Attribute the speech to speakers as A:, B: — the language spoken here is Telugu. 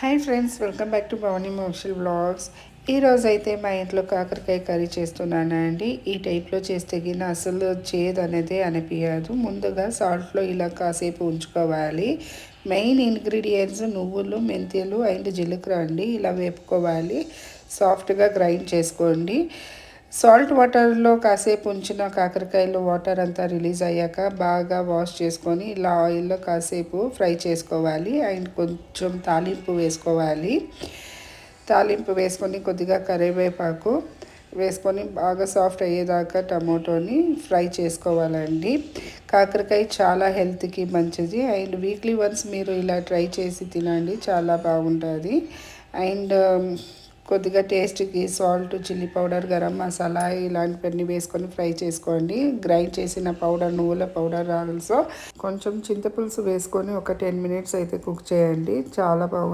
A: Hi friends, welcome back to Bhavani Mokshal vlogs. ఈరోజైతే మా ఇంట్లో కాకరకాయ కర్రీ చేస్తున్నానండి. ఈ టైప్లో చేస్తే గిన అసలు చేదు అనేది అనిపించదు. ముందుగా సాల్ట్లో ఇలా కాసేపు ఉంచుకోవాలి. మెయిన్ ఇంగ్రీడియంట్స్ నువ్వులు, మెంతులు అండ్ జీలకర్ర అండి. ఇలా వేపుకోవాలి, సాఫ్ట్గా గ్రైండ్ చేసుకోండి. సాల్ట్ వాటర్లో కాసేపు ఉంచిన కాకరకాయలో వాటర్ అంతా రిలీజ్ అయ్యాక బాగా వాష్ చేసుకొని ఇలా ఆయిల్లో కాసేపు ఫ్రై చేసుకోవాలి. అండ్ కొంచెం తాలింపు వేసుకోవాలి. తాలింపు వేసుకొని కొద్దిగా కరివేపాకు వేసుకొని బాగా సాఫ్ట్ అయ్యేదాకా టమోటోని ఫ్రై చేసుకోవాలండి. కాకరకాయ చాలా హెల్త్కి మంచిది. అండ్ వీక్లీ వన్స్ మీరు ఇలా ట్రై చేసి తినండి, చాలా బాగుంటుంది. అండ్ కొద్దిగా టేస్ట్కి salt, chilli powder, garam masala ఇలాంటివన్నీ వేసుకొని ఫ్రై చేసుకోండి. గ్రైండ్ చేసిన పౌడర్, నువ్వుల పౌడర్ ఆల్సో కొంచెం చింతపులుసు వేసుకొని ఒక 10 minutes అయితే కుక్ చేయండి, చాలా బాగుంటుంది.